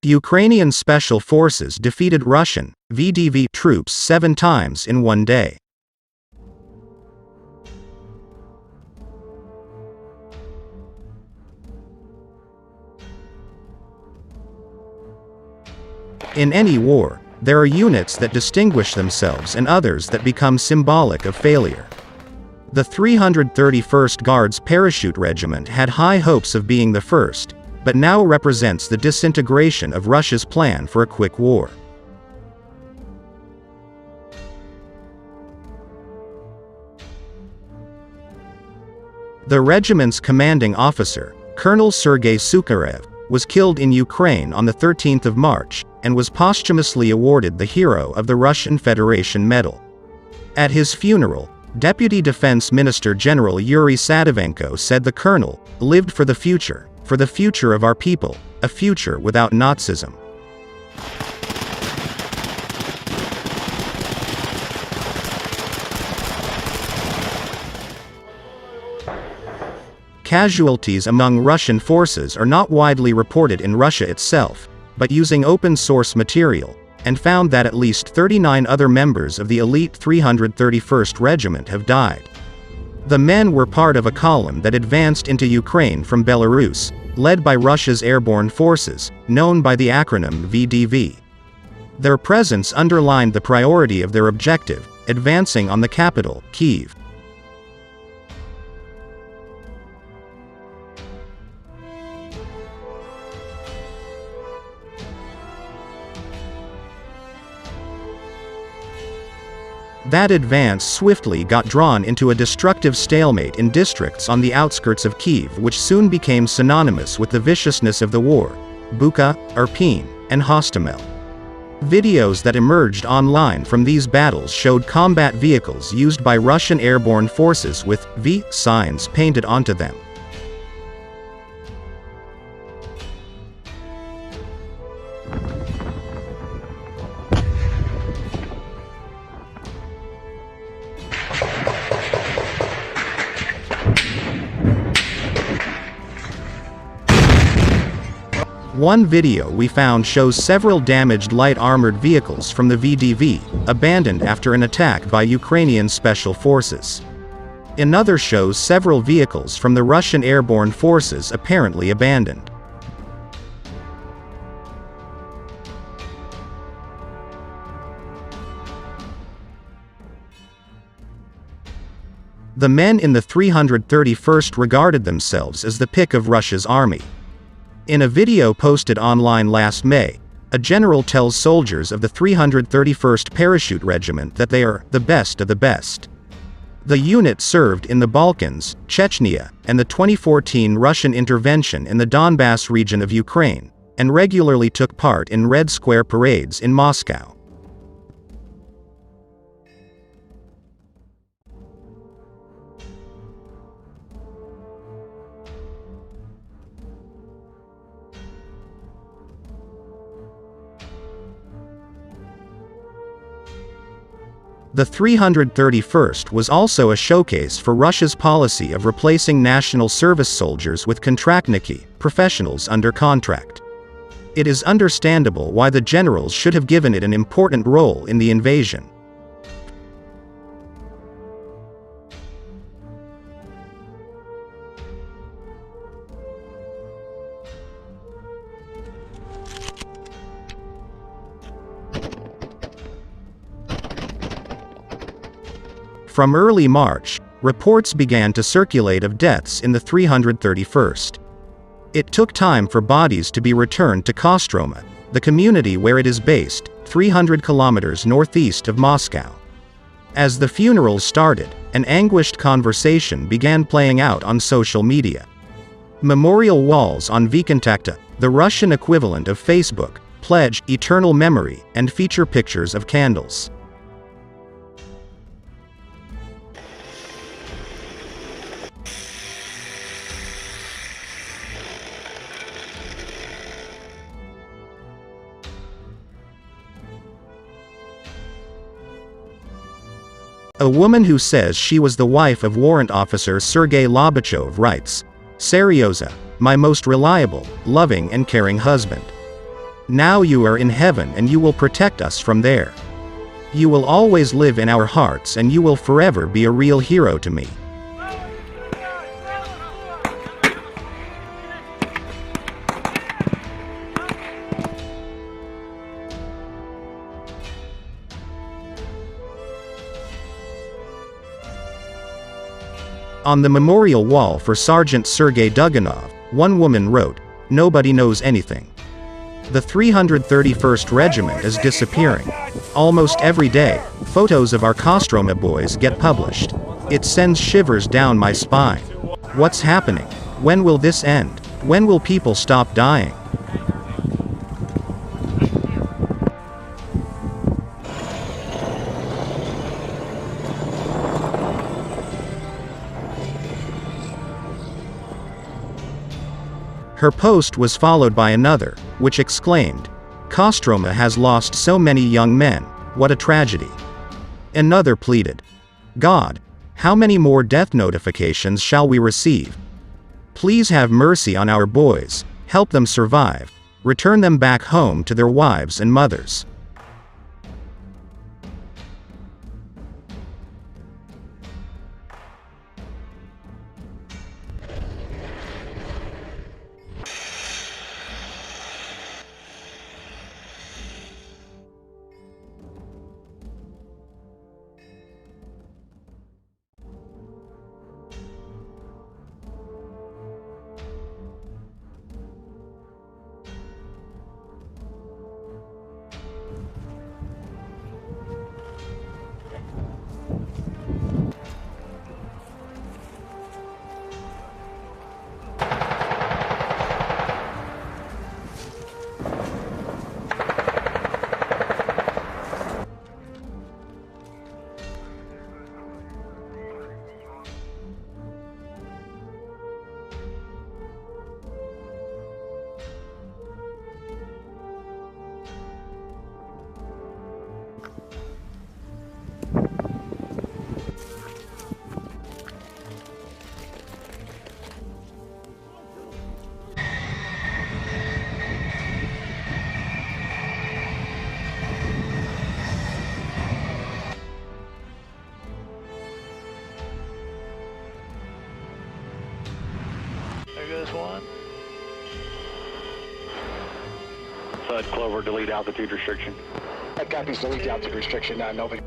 Ukrainian special forces defeated Russian VDV troops 7 times in one day. In any war, there are units that distinguish themselves and others that become symbolic of failure. The 331st Guards Parachute Regiment had high hopes of being the first, but now represents the disintegration of Russia's plan for a quick war. The regiment's commanding officer, Colonel Sergei Sukharev, was killed in Ukraine on the 13th of March, and was posthumously awarded the Hero of the Russian Federation Medal. At his funeral, Deputy Defense Minister General Yuri Sadivenko said the colonel lived for the future of our people, a future without Nazism. Casualties among Russian forces are not widely reported in Russia itself, but using open-source material, and found that at least 39 other members of the elite 331st Regiment have died. The men were part of a column that advanced into Ukraine from Belarus, led by Russia's airborne forces, known by the acronym VDV. Their presence underlined the priority of their objective, advancing on the capital, Kyiv. That advance swiftly got drawn into a destructive stalemate in districts on the outskirts of Kyiv, which soon became synonymous with the viciousness of the war: Bucha, Irpin, and Hostomel. Videos that emerged online from these battles showed combat vehicles used by Russian airborne forces with V signs painted onto them. One video we found shows several damaged light armored vehicles from the VDV, abandoned after an attack by Ukrainian special forces. Another shows several vehicles from the Russian airborne forces apparently abandoned. The men in the 331st regarded themselves as the pick of Russia's army. In a video posted online last May, a general tells soldiers of the 331st Parachute Regiment that they are the best of the best. The unit served in the Balkans, Chechnya, and the 2014 Russian intervention in the Donbass region of Ukraine, and regularly took part in Red Square parades in Moscow. The 331st was also a showcase for Russia's policy of replacing national service soldiers with kontraktniki, professionals under contract. It is understandable why the generals should have given it an important role in the invasion. From early March, reports began to circulate of deaths in the 331st. It took time for bodies to be returned to Kostroma, the community where it is based, 300 kilometers northeast of Moscow. As the funerals started, an anguished conversation began playing out on social media. Memorial walls on Vkontakte, the Russian equivalent of Facebook, pledge eternal memory and feature pictures of candles. A woman who says she was the wife of Warrant Officer Sergei Lobachov writes, "Seryoza, my most reliable, loving and caring husband. Now you are in heaven and you will protect us from there. You will always live in our hearts and you will forever be a real hero to me. On the memorial wall for Sergeant Sergei Duganov, one woman wrote, "Nobody knows anything. The 331st Regiment is disappearing. Almost every day, photos of our Kostroma boys get published. It sends shivers down my spine. What's happening? When will this end? When will people stop dying?" Her post was followed by another, which exclaimed, "Kostroma has lost so many young men, what a tragedy." Another pleaded, "God, how many more death notifications shall we receive? Please have mercy on our boys, help them survive, return them back home to their wives and mothers." There goes one. Clover, delete altitude restriction. That copies delete altitude restriction. Nobody.